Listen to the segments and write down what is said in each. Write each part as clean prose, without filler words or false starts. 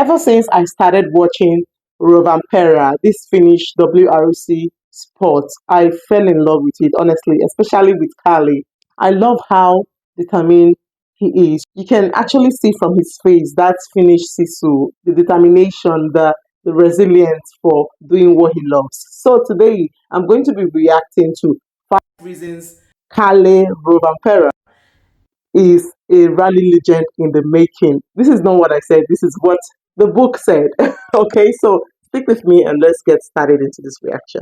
Ever since I started watching Rovanperä, this Finnish WRC sport, I fell in love with it, honestly, especially with Kali. I love how determined he is. You can actually see from his face that Finnish sisu, the determination, the resilience for doing what he loves. So today, I'm going to be reacting to 5 reasons Kalle Rovanperä is a rally legend in the making. This is not what I said, this is what the book said. Okay, so stick with me and let's get started into this reaction.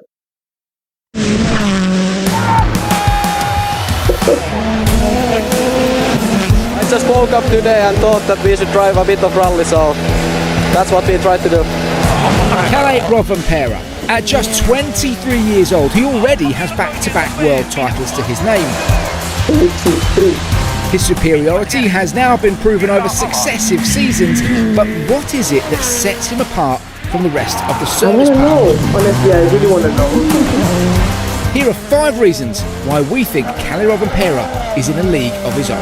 I just woke up today and thought that we should drive a bit of rally, so that's what we tried to do. Kalle Rovanperä. At just 23 years old, he already has back-to-back world titles to his name. 23. His superiority has now been proven over successive seasons, but what is it that sets him apart from the rest of the I service want to power? know. Honestly, I really want to know. Here are 5 reasons why we think Kalle Rovanperä is in a league of his own.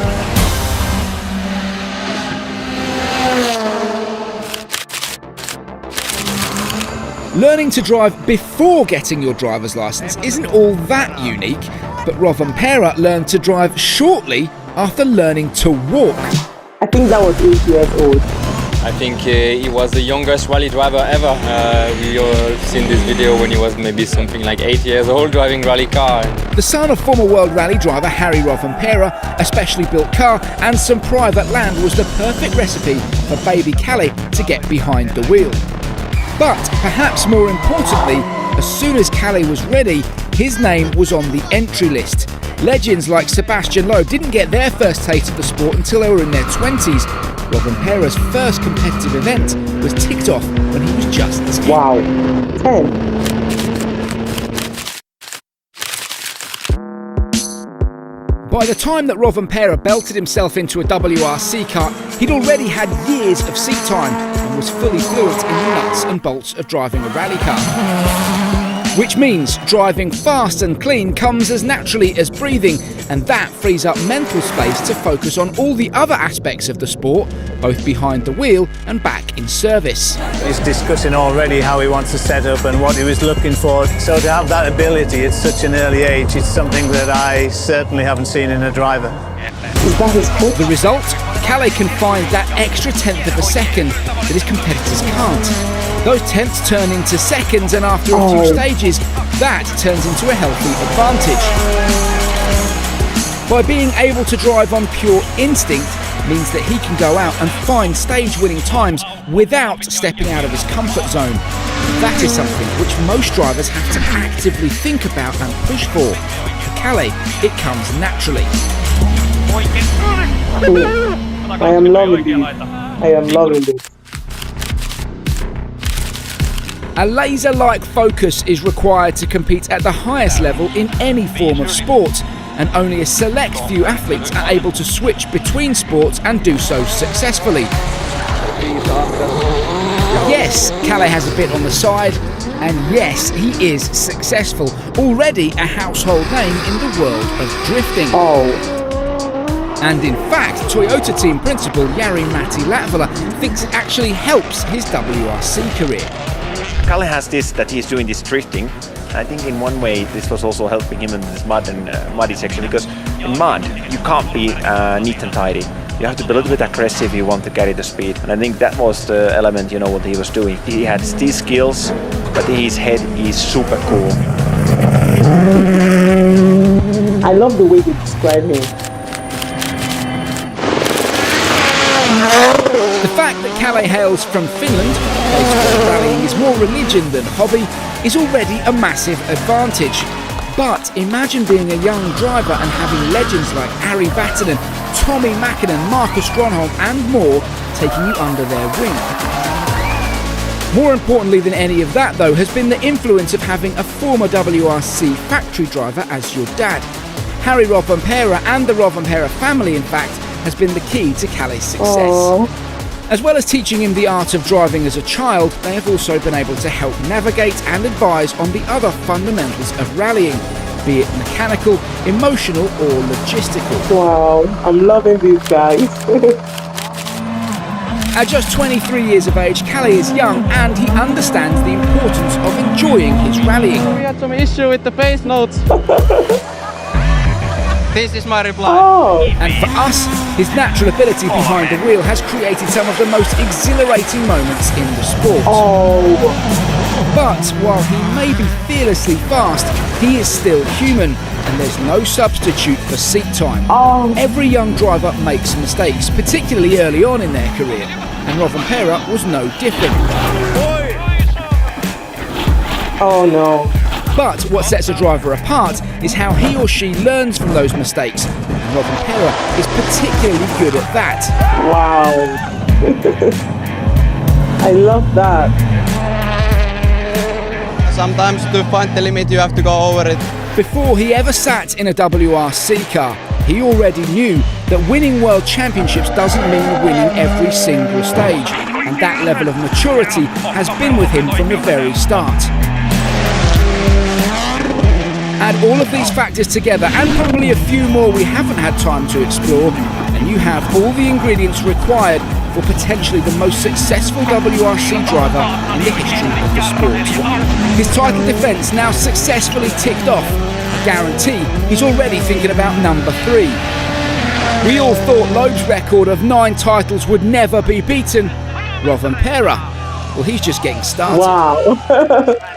Learning to drive before getting your driver's license isn't all that unique, but Rovanperä learned to drive shortly after learning to walk. I think that was 8 years old. I think he was the youngest rally driver ever. We all seen this video when he was maybe something like 8 years old driving rally car. The son of former world rally driver Harry Rovanperä, a specially built car and some private land was the perfect recipe for baby Kalle to get behind the wheel. But perhaps more importantly, as soon as Kalle was ready, his name was on the entry list. Legends like Sebastian Loeb didn't get their first taste of the sport until they were in their 20s. Rovanperä's first competitive event was ticked off when he was just 10. Wow, 10. By the time that Rovanperä belted himself into a WRC car, he'd already had years of seat time and was fully fluent in the nuts and bolts of driving a rally car. Which means driving fast and clean comes as naturally as breathing, and that frees up mental space to focus on all the other aspects of the sport, both behind the wheel and back in service. He's discussing already how he wants to set up and what he was looking for. So to have that ability at such an early age, it's something that I certainly haven't seen in a driver. Is that his coach? The result? Kalle can find that extra tenth of a second that his competitors can't. Those tenths turn into seconds, and after a few stages, that turns into a healthy advantage. By being able to drive on pure instinct means that he can go out and find stage-winning times without stepping out of his comfort zone. That is something which most drivers have to actively think about and push for. For Kalle, it comes naturally. I am loving this. I am loving this. A laser-like focus is required to compete at the highest level in any form of sport, and only a select few athletes are able to switch between sports and do so successfully. Yes, Kalle has a bit on the side, and yes, he is successful, already a household name in the world of drifting. And in fact, Toyota team principal Jari-Matti Latvala thinks it actually helps his WRC career. Kalle has this, that he's doing this drifting. I think in one way this was also helping him in this muddy section, because in mud you can't be neat and tidy. You have to be a little bit aggressive if you want to carry the speed. And I think that was the element, what he was doing. He had these skills, but in his head he's super cool. I love the way they describe him. The fact that Kalle hails from Finland, a place where rallying is more religion than hobby, is already a massive advantage. But imagine being a young driver and having legends like Ari Vatanen, Tommi Mäkinen, Markus Gronholm and more taking you under their wing. More importantly than any of that though has been the influence of having a former WRC factory driver as your dad. Harry Rovanperä and the Rovanperä family in fact has been the key to Kalle's success. As well as teaching him the art of driving as a child, they have also been able to help navigate and advise on the other fundamentals of rallying, be it mechanical, emotional or logistical. Wow, I'm loving these guys. At just 23 years of age, Kalle is young and he understands the importance of enjoying his rallying. We had some issue with the face notes. This is my reply. Oh, And for us, his natural ability behind the wheel has created some of the most exhilarating moments in the sport. But while he may be fearlessly fast, he is still human, and there's no substitute for seat time. Every young driver makes mistakes, particularly early on in their career, and Rovanperä was no different. oh no. But what sets a driver apart is how he or she learns from those mistakes, and Rovanperä is particularly good at that. Wow. I love that. Sometimes to find the limit you have to go over it. Before he ever sat in a WRC car, he already knew that winning world championships doesn't mean winning every single stage, and that level of maturity has been with him from the very start. Add all of these factors together, and probably a few more we haven't had time to explore, and you have all the ingredients required for potentially the most successful WRC driver in the history of the sport. His title defence now successfully ticked off. I guarantee he's already thinking about number 3. We all thought Loeb's record of 9 titles would never be beaten. Rovanperä, well, he's just getting started. Wow.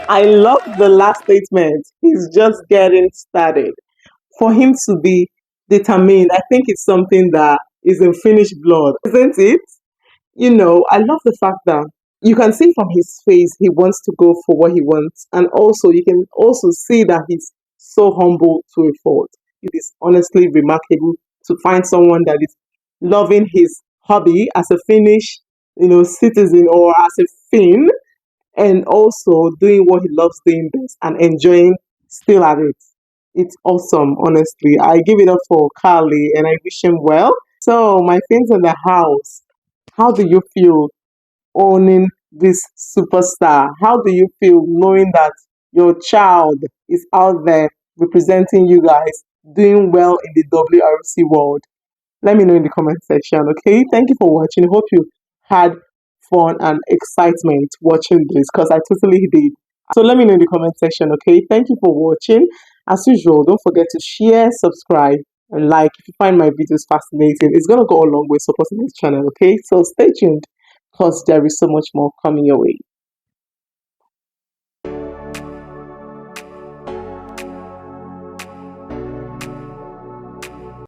I love the last statement. He's just getting started. For him to be determined, I think it's something that is in Finnish blood, isn't it? You know, I love the fact that you can see from his face he wants to go for what he wants. And also, you can also see that he's so humble to a fault. It is honestly remarkable to find someone that is loving his hobby as a Finnish, citizen or as a Finn, and also doing what he loves doing best and enjoying still at it. It's awesome, honestly. I give it up for Carly and I wish him well. So, my friends in the house, how do you feel owning this superstar? How do you feel knowing that your child is out there representing you guys, doing well in the WRC world? Let me know in the comment section, okay? Thank you for watching. Hope you had fun and excitement watching this because I totally did. So let me know in the comment section, okay? Thank you for watching. As usual, don't forget to share, subscribe, and like if you find my videos fascinating. It's going to go a long way supporting this channel, okay? So stay tuned because there is so much more coming your way.